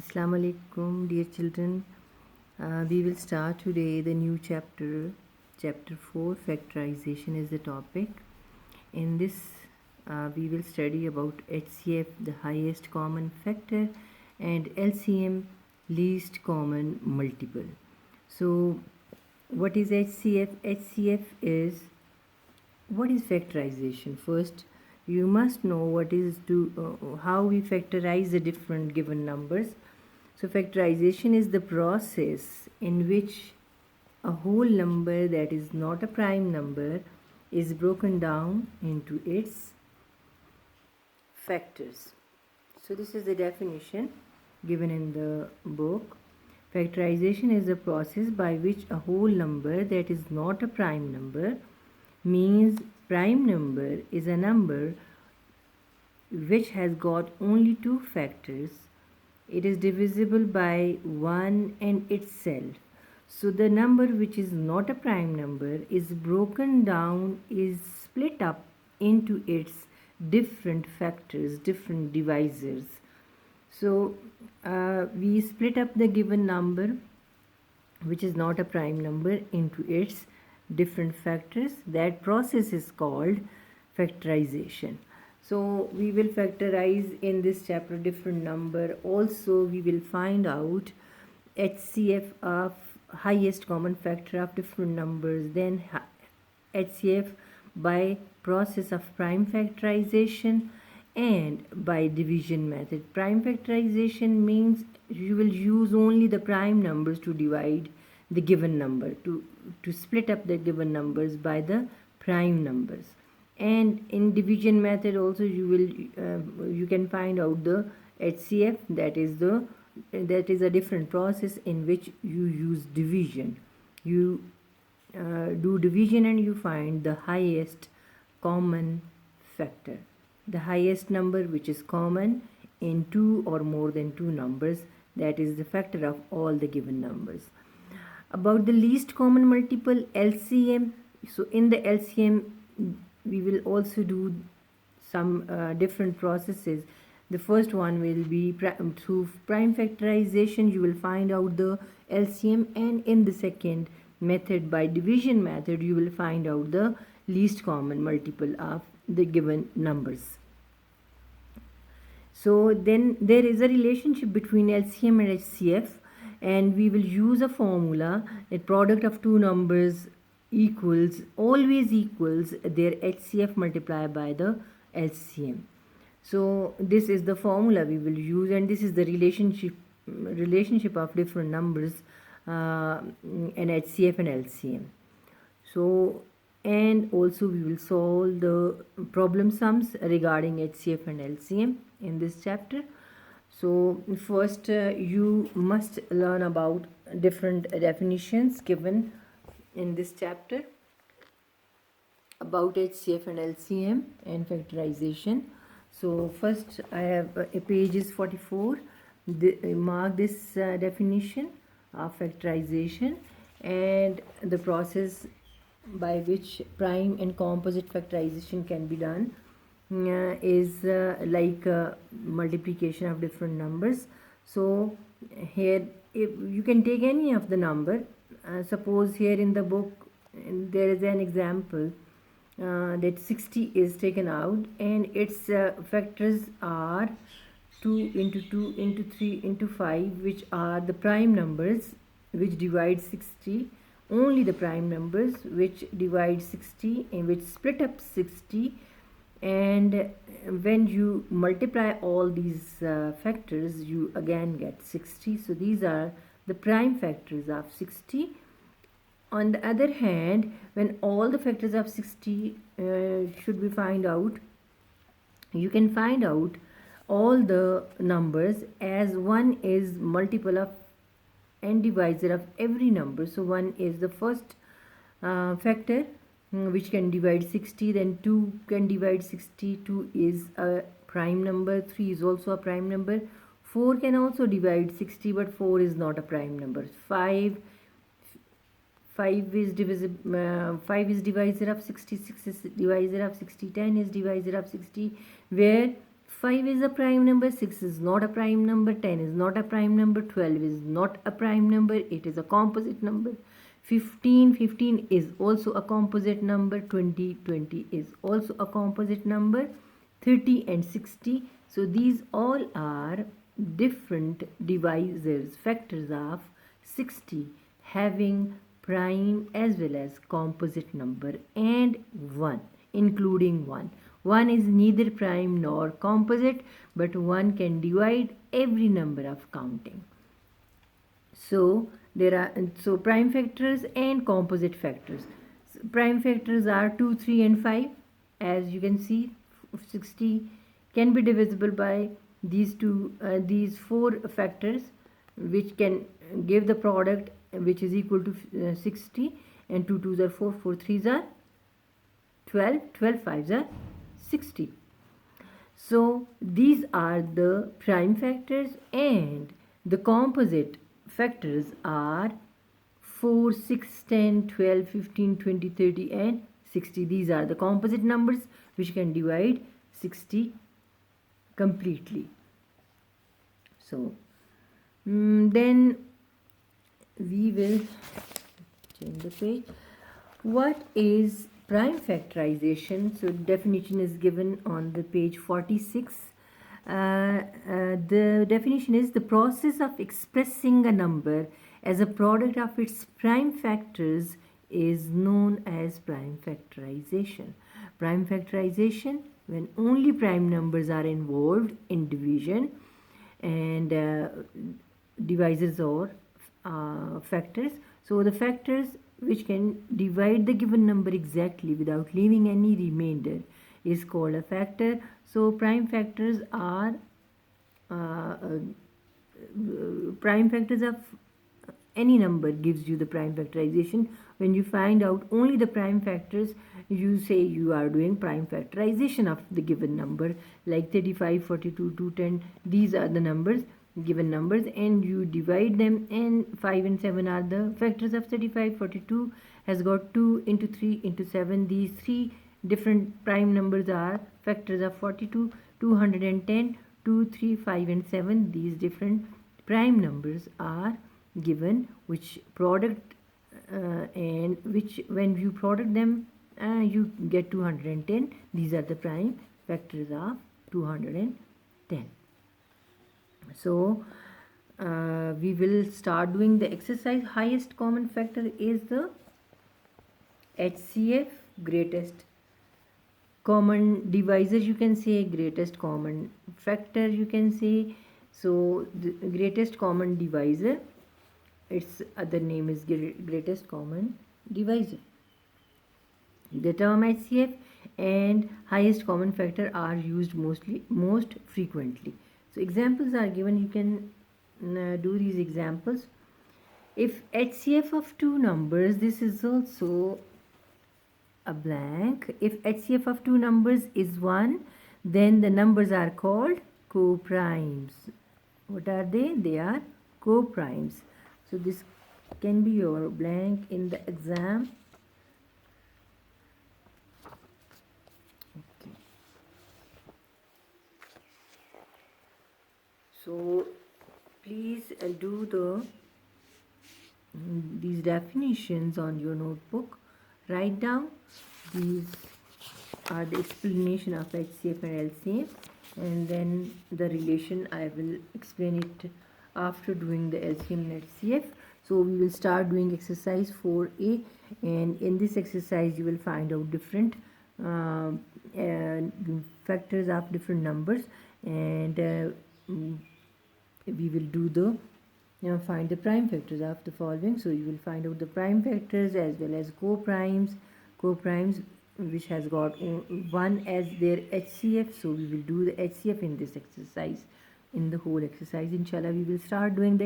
Assalamu alaikum, dear children. We will start today the new chapter, chapter 4. Factorization is the topic. In this, we will study about HCF, the highest common factor, and LCM, least common multiple. So, what is HCF? HCF is, what is factorization? First, you must know what is how we factorize the different given numbers. So factorization is the process in which a whole number that is not a prime number is broken down into its factors. So this is the definition given in the book. Factorization is the process by which a whole number that is not a prime number, means prime number is a number which has got only two factors. It is divisible by 1 and itself. So the number which is not a prime number is broken down, is split up into its different factors, different divisors. So we split up the given number which is not a prime number into its different factors. That process is called factorization. So we will factorize in this chapter different number. Also we will find out HCF of highest common factor of different numbers, then HCF by process of prime factorization and by division method. Prime factorization means you will use only the prime numbers to divide the given number, to split up the given numbers by the prime numbers. And in division method also you can find out the HCF, that is a different process in which you use division. You do division and you find the highest common factor, the highest number which is common in two or more than two numbers, that is the factor of all the given numbers. About the least common multiple, LCM. So in the LCM we will also do some different processes. The first one will be through prime factorization you will find out the LCM, and in the second method, by division method, you will find out the least common multiple of the given numbers. So then there is a relationship between LCM and HCF, and we will use a formula that product of two numbers always equals their HCF multiplied by the LCM. So this is the formula we will use, and this is the relationship of different numbers in HCF and LCM. So, and also we will solve the problem sums regarding HCF and LCM in this chapter. So first you must learn about different definitions given in this chapter about HCF and LCM and factorization. So first I have pages 44. Mark this definition of factorization and the process by which prime and composite factorization can be done is like multiplication of different numbers. So here if you can take any of the number. Suppose here in the book there is an example that 60 is taken out and its factors are 2 into 2 into 3 into 5, which are the prime numbers which divide 60, only the prime numbers which divide 60 and which split up 60. And when you multiply all these factors, you again get 60. So these are the prime factors of 60. On the other hand, when all the factors of 60 should be find out, you can find out all the numbers as 1 is multiple of and divisor of every number. So 1 is the first factor which can divide 60, then 2 can divide 60, 2 is a prime number, 3 is also a prime number, 4 can also divide 60 but 4 is not a prime number, 5 is divisible, 5 is divisor of 60, 6 is divisor of 60, 10 is divisor of 60, where 5 is a prime number, 6 is not a prime number, 10 is not a prime number, 12 is not a prime number, it is a composite number. 15 is also a composite number, 20 is also a composite number, 30 and 60. So these all are different divisors, factors of 60 having prime as well as composite number, and 1 including 1. 1 is neither prime nor composite, but 1 can divide every number of counting. So there are prime factors and composite factors. Prime factors are 2, 3 and 5. As you can see, 60 can be divisible by these four factors, which can give the product which is equal to 60, and 2 2s are 4, 4 3s are 12, 12 5s are 60. So these are the prime factors, and the composite factors are 4, 6, 10, 12, 15, 20, 30 and 60. These are the composite numbers which can divide 60 completely. So then we will change the page. What is prime factorization? So definition is given on the page 46. The definition is the process of expressing a number as a product of its prime factors is known as prime factorization. Prime factorization, when only prime numbers are involved in division, and divisors or factors. So the factors which can divide the given number exactly without leaving any remainder is called a factor. So prime factors are prime factors of any number gives you the prime factorization. When you find out only the prime factors, you say you are doing prime factorization of the given number, like 35, 42, 210. These are the numbers, given numbers, and you divide them, and 5 and 7 are the factors of 35. 42 has got 2 into 3 into 7. These three different prime numbers are factors of 42. 210, 2, 3, 5 and 7. These different prime numbers are given, which product and which when you product them you get 210. These are the prime factors of 210. So we will start doing the exercise. Highest common factor is the HCF, greatest common divisor you can say, greatest common factor you can say. So the greatest common divisor, its other name is greatest common divisor. The term HCF and highest common factor are used most frequently. So examples are given. You can do these examples. If HCF of two numbers, this is also a blank. If HCF of two numbers is 1, then the numbers are called co-primes. What are they? They are co-primes. So this can be your blank in the exam. Okay. So please do these definitions on your notebook. Write down. These are the explanation of HCF and LCM, and then the relation I will explain it after doing the LCM and HCF. So we will start doing exercise 4A, and in this exercise you will find out different factors of different numbers, and we will do the find the prime factors of the following. So you will find out the prime factors as well as co-primes which has got 1 as their HCF. So we will do the HCF in this exercise, in the whole exercise. Inshallah, we will start doing the